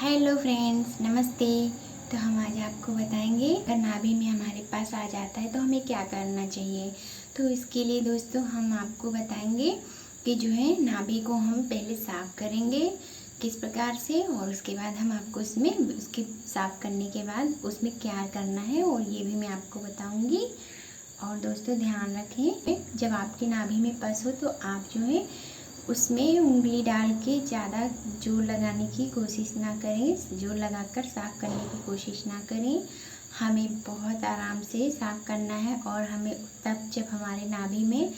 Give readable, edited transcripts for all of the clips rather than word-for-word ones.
Hello friends, नमस्ते। तो हम आज आपको बताएंगे अगर नाभि में हमारे पास आ जाता है तो हमें क्या करना चाहिए। तो इसके लिए दोस्तों हम आपको बताएंगे कि जो है नाभि को हम पहले साफ़ करेंगे किस प्रकार से, और उसके बाद हम आपको उसके साफ़ करने के बाद उसमें क्या करना है और ये भी मैं आपको बताऊंगी। और दोस्तों ध्यान रखें, जब आपकी नाभि में पस हो तो आप जो है उसमें उंगली डाल के ज़्यादा जोर लगाने की कोशिश ना करें, जोर लगाकर साफ़ करने की कोशिश ना करें। हमें बहुत आराम से साफ़ करना है और हमें तब जब हमारे नाभि में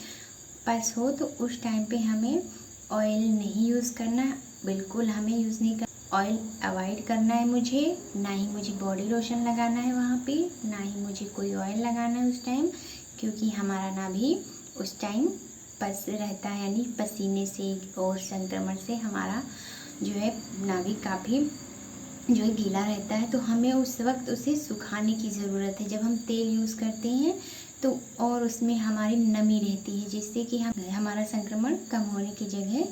पस हो तो उस टाइम पे हमें ऑयल नहीं यूज़ करना, बिल्कुल हमें यूज़ नहीं करना। ऑयल अवॉइड करना है मुझे, ना ही मुझे बॉडी लोशन लगाना है वहाँ पे, ना ही मुझे कोई ऑयल लगाना है उस टाइम, क्योंकि हमारा नाभि उस टाइम पस रहता है, यानी पसीने से और संक्रमण से हमारा जो है नाभि काफ़ी जो है गीला रहता है। तो हमें उस वक्त उसे सुखाने की ज़रूरत है। जब हम तेल यूज़ करते हैं तो और उसमें हमारी नमी रहती है, जिससे कि हमारा संक्रमण कम होने की जगह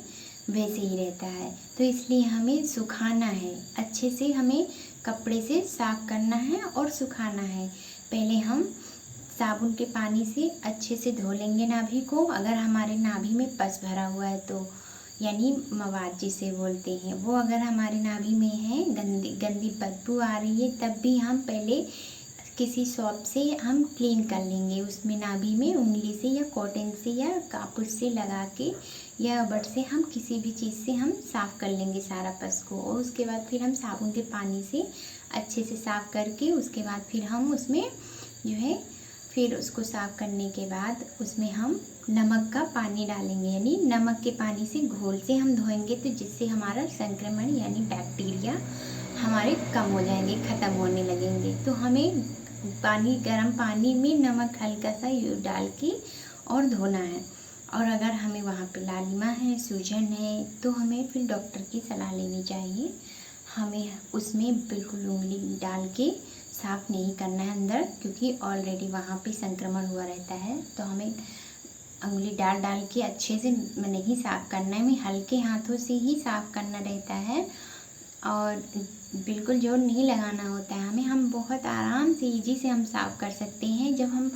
वैसे ही रहता है। तो इसलिए हमें सुखाना है, अच्छे से हमें कपड़े से साफ़ करना है और सुखाना है। पहले हम साबुन के पानी से अच्छे से धो लेंगे नाभि को। अगर हमारे नाभि में पस भरा हुआ है तो, यानी मवाद जिसे बोलते हैं, वो अगर हमारे नाभि में है, गंदी गंदी बदबू आ रही है, तब भी हम पहले किसी सॉप से हम क्लीन कर लेंगे। उसमें नाभि में उंगली से या कॉटन से या कापूस से लगा के या रबड़ से हम किसी भी चीज़ से हम साफ़ कर लेंगे सारा पस को। और उसके बाद फिर हम साबुन के पानी से अच्छे से साफ़ करके उसके बाद फिर हम उसमें जो है फिर उसको साफ़ करने के बाद उसमें हम नमक का पानी डालेंगे, यानी नमक के पानी से घोल से हम धोएंगे, तो जिससे हमारा संक्रमण यानी बैक्टीरिया हमारे कम हो जाएंगे, ख़त्म होने लगेंगे। तो हमें गर्म पानी में नमक हल्का सा डाल के और धोना है। और अगर हमें वहाँ पे लालिमा है, सूजन है, तो हमें फिर डॉक्टर की सलाह लेनी चाहिए। हमें उसमें बिल्कुल उंगली डाल के साफ़ नहीं करना है अंदर, क्योंकि ऑलरेडी वहाँ पे संक्रमण हुआ रहता है। तो हमें उंगली डाल डाल के अच्छे से नहीं साफ़ करना है, हमें हल्के हाथों से ही साफ़ करना रहता है और बिल्कुल जोर नहीं लगाना होता है हमें। हम बहुत आराम से ईजी से हम साफ़ कर सकते हैं। जब हम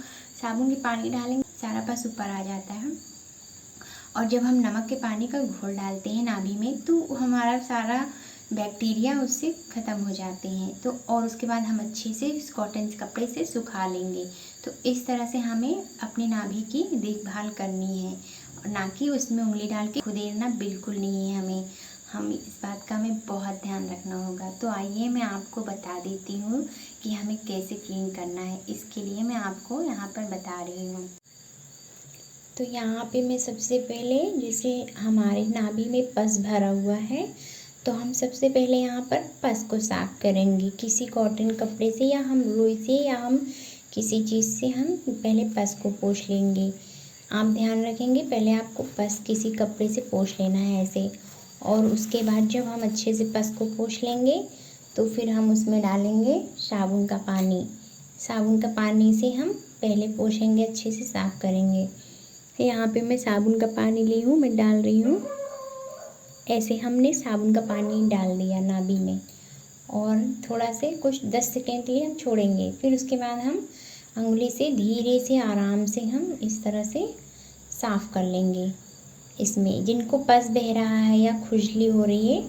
साबुन के पानी डालेंगे सारा पस ऊपर आ जाता है, और जब हम नमक के पानी का घोल डालते हैं नाभि में तो हमारा सारा बैक्टीरिया उससे ख़त्म हो जाते हैं। तो और उसके बाद हम अच्छे से इस कॉटन कपड़े से सुखा लेंगे। तो इस तरह से हमें अपनी नाभि की देखभाल करनी है, और ना कि उसमें उंगली डाल के खुदेरना बिल्कुल नहीं है हमें। हम इस बात का हमें बहुत ध्यान रखना होगा। तो आइए मैं आपको बता देती हूँ कि हमें कैसे क्लीन करना है। इसके लिए मैं आपको यहाँ पर बता रही हूँ। तो यहाँ पे मैं सबसे पहले, जैसे हमारे नाभि में पस भरा हुआ है, तो हम सबसे पहले यहाँ पर पस को साफ़ करेंगे किसी कॉटन कपड़े से, या हम रुई से, या हम किसी चीज़ से हम पहले पस को पोंछ लेंगे। आप ध्यान रखेंगे, पहले आपको पस किसी कपड़े से पोंछ लेना है ऐसे। और उसके बाद जब हम अच्छे से पस को पोंछ लेंगे तो फिर हम उसमें डालेंगे साबुन का पानी। साबुन का पानी से हम पहले पोंछेंगे, अच्छे से साफ़ करेंगे। यहाँ पे मैं साबुन का पानी ली हूँ, मैं डाल रही हूँ। ऐसे हमने साबुन का पानी डाल दिया नाभि में, और थोड़ा से कुछ 10 सेकेंड के लिए हम छोड़ेंगे। फिर उसके बाद हम अंगुली से धीरे से आराम से हम इस तरह से साफ़ कर लेंगे। इसमें जिनको पस बह रहा है या खुजली हो रही है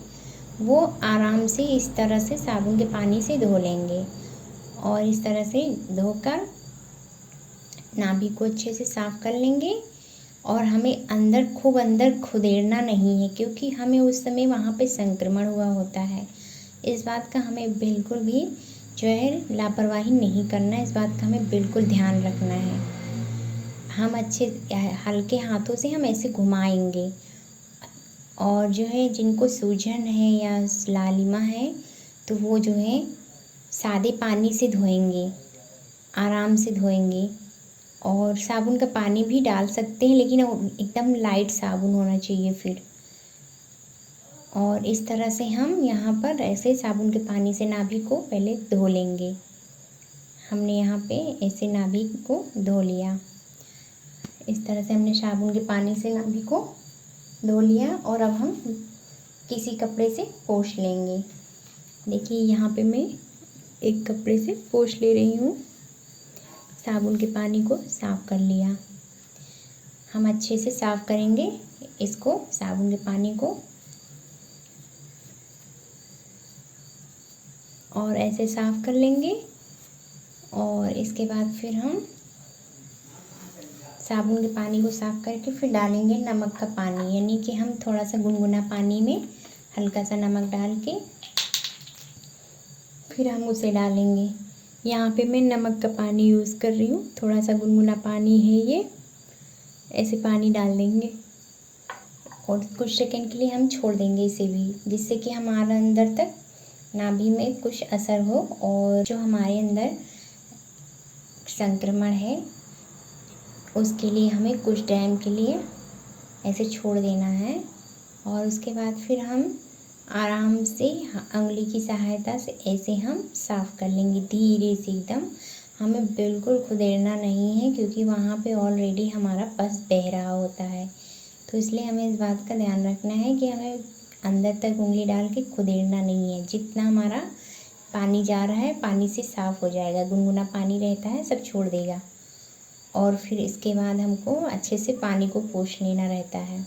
वो आराम से इस तरह से साबुन के पानी से धो लेंगे, और इस तरह से धोकर नाभि को अच्छे से साफ़ कर लेंगे। और हमें खूब अंदर खुदेड़ना नहीं है, क्योंकि हमें उस समय वहाँ पे संक्रमण हुआ होता है। इस बात का हमें बिल्कुल भी जो है लापरवाही नहीं करना है, इस बात का हमें बिल्कुल ध्यान रखना है। हम अच्छे हल्के हाथों से हम ऐसे घुमाएंगे। और जो है जिनको सूजन है या लालिमा है तो वो जो है सादे पानी से धोएंगे, आराम से धोएंगे। और साबुन का पानी भी डाल सकते हैं, लेकिन एकदम लाइट साबुन होना चाहिए फिर। और इस तरह से हम यहाँ पर ऐसे साबुन के पानी से नाभि को पहले धो लेंगे। हमने यहाँ पे ऐसे नाभि को धो लिया। इस तरह से हमने साबुन के पानी से नाभि को धो लिया, और अब हम किसी कपड़े से पोंछ लेंगे। देखिए यहाँ पे मैं एक कपड़े से पोंछ ले रही हूँ। साबुन के पानी को साफ़ कर लिया। हम अच्छे से साफ़ करेंगे इसको, साबुन के पानी को, और ऐसे साफ़ कर लेंगे। और इसके बाद फिर हम साबुन के पानी को साफ़ करके फिर डालेंगे नमक का पानी, यानी कि हम थोड़ा सा गुनगुना पानी में हल्का सा नमक डाल के फिर हम उसे डालेंगे। यहाँ पे मैं नमक का पानी यूज़ कर रही हूँ, थोड़ा सा गुनगुना पानी है ये। ऐसे पानी डाल देंगे और कुछ सेकंड के लिए हम छोड़ देंगे इसे भी, जिससे कि हमारा अंदर तक नाभि में कुछ असर हो और जो हमारे अंदर संक्रमण है उसके लिए हमें कुछ टाइम के लिए ऐसे छोड़ देना है। और उसके बाद फिर हम आराम से उंगली की सहायता से ऐसे हम साफ़ कर लेंगे धीरे से एकदम। हमें बिल्कुल खुदेड़ना नहीं है क्योंकि वहाँ पे ऑलरेडी हमारा पस बह रहा होता है, तो इसलिए हमें इस बात का ध्यान रखना है कि हमें अंदर तक उंगली डाल के खुदेड़ना नहीं है। जितना हमारा पानी जा रहा है पानी से साफ़ हो जाएगा, गुनगुना पानी रहता है सब छोड़ देगा। और फिर इसके बाद हमको अच्छे से पानी को पोंछ लेना रहता है।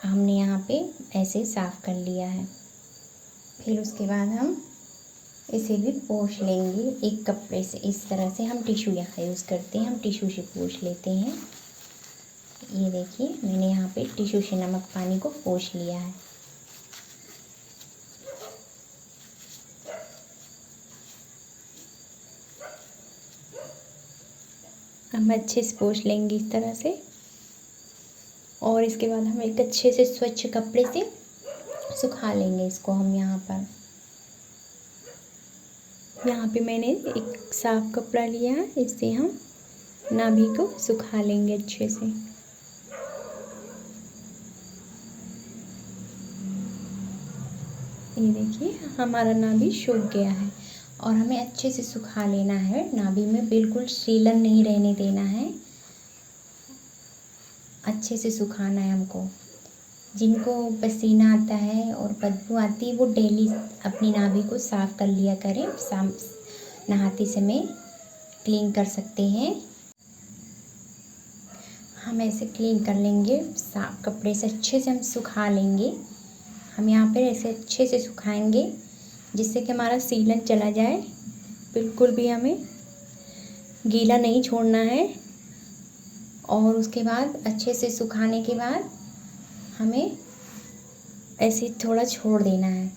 हमने यहाँ पे ऐसे साफ़ कर लिया है। फिर उसके बाद हम इसे भी पोंछ लेंगे एक कपड़े से। इस तरह से हम टिश्यू यहाँ यूज़ करते हैं, हम टिश्यू से पोंछ लेते हैं। ये देखिए मैंने यहाँ पे टिश्यू से नमक पानी को पोंछ लिया है। हम अच्छे से पोंछ लेंगे इस तरह से। और इसके बाद हम एक अच्छे से स्वच्छ कपड़े से सुखा लेंगे इसको। हम यहाँ पे मैंने एक साफ कपड़ा लिया है, इससे हम नाभि को सुखा लेंगे अच्छे से। ये देखिए हमारा नाभि सूख गया है और हमें अच्छे से सुखा लेना है। नाभि में बिल्कुल सीलन नहीं रहने देना है, अच्छे से सुखाना है हमको। जिनको पसीना आता है और बदबू आती है वो डेली अपनी नाभि को साफ़ कर लिया करें। नहाते समय क्लीन कर सकते हैं। हम ऐसे क्लीन कर लेंगे, साफ कपड़े से अच्छे से हम सुखा लेंगे। हम यहाँ पे ऐसे अच्छे से सुखाएंगे जिससे कि हमारा सीलन चला जाए। बिल्कुल भी हमें गीला नहीं छोड़ना है। और उसके बाद अच्छे से सुखाने के बाद हमें ऐसे थोड़ा छोड़ देना है।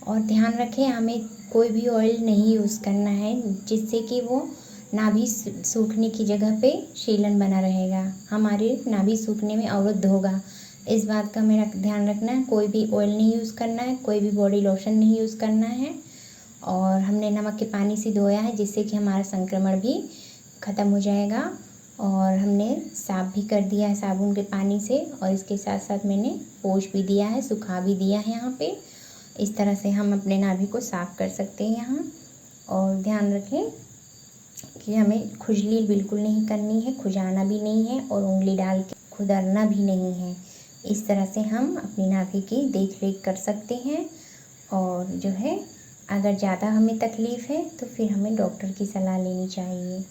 और ध्यान रखें हमें कोई भी ऑयल नहीं यूज़ करना है जिससे कि वो नाभि सूखने की जगह पे सीलन बना रहेगा, हमारे नाभि सूखने में अवरुद्ध होगा। इस बात का मेरा ध्यान रखना है। कोई भी ऑयल नहीं यूज़ करना है, कोई भी बॉडी लोशन नहीं यूज़ करना है। और हमने नमक के पानी से धोया है जिससे कि हमारा संक्रमण भी ख़त्म हो जाएगा। और हमने साफ़ भी कर दिया है साबुन के पानी से, और इसके साथ साथ मैंने पोंछ भी दिया है, सुखा भी दिया है यहाँ पे। इस तरह से हम अपने नाभि को साफ़ कर सकते हैं यहाँ। और ध्यान रखें कि हमें खुजली बिल्कुल नहीं करनी है, खुजाना भी नहीं है और उंगली डाल के खुदरना भी नहीं है। इस तरह से हम अपनी नाभि की देख रेख कर सकते हैं। और जो है अगर ज़्यादा हमें तकलीफ़ है तो फिर हमें डॉक्टर की सलाह लेनी चाहिए।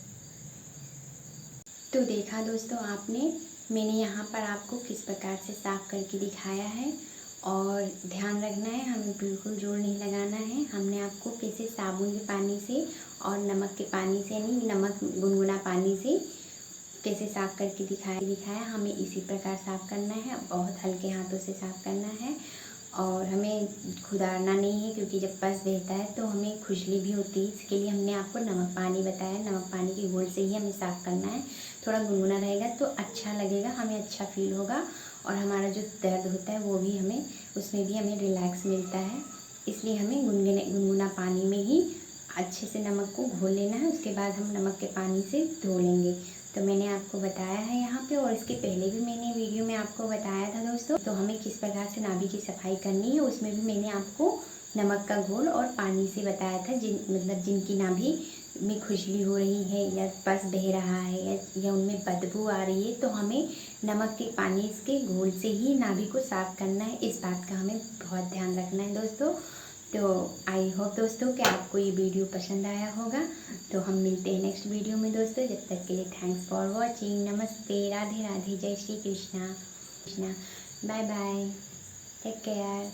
तो देखा दोस्तों आपने, मैंने यहाँ पर आपको किस प्रकार से साफ़ करके दिखाया है। और ध्यान रखना है हमें बिल्कुल जोर नहीं लगाना है। हमने आपको कैसे साबुन के पानी से और नमक के पानी से, नहीं नमक गुनगुना पानी से कैसे साफ़ करके दिखाया। हमें इसी प्रकार साफ़ करना है, बहुत हल्के हाथों से साफ़ करना है। और हमें खुदारना नहीं है क्योंकि जब पस बहता है तो हमें खुजली भी होती है। इसके लिए हमने आपको नमक पानी बताया। नमक पानी की घोल से ही हमें साफ़ करना है। थोड़ा गुनगुना रहेगा तो अच्छा लगेगा, हमें अच्छा फील होगा। और हमारा जो दर्द होता है वो भी हमें, उसमें भी हमें रिलैक्स मिलता है। इसलिए हमें गुनगुना पानी में ही अच्छे से नमक को घोल लेना है। उसके बाद हम नमक के पानी से धो लेंगे। तो मैंने आपको बताया है यहाँ पे, और इसके पहले भी मैंने वीडियो में आपको बताया था दोस्तों। तो हमें किस प्रकार से नाभि की सफाई करनी है उसमें भी मैंने आपको नमक का घोल और पानी से बताया था। जिनकी नाभि में खुजली हो रही है या पस बह रहा है या उनमें बदबू आ रही है तो हमें नमक के पानी के घोल से ही नाभि को साफ़ करना है। इस बात का हमें बहुत ध्यान रखना है दोस्तों। तो आई होप दोस्तों कि आपको ये वीडियो पसंद आया होगा। तो हम मिलते हैं नेक्स्ट वीडियो में दोस्तों। जब तक के लिए थैंक्स फॉर वॉचिंग। नमस्ते, राधे राधे, जय Shri Krishna. Bye bye, take care.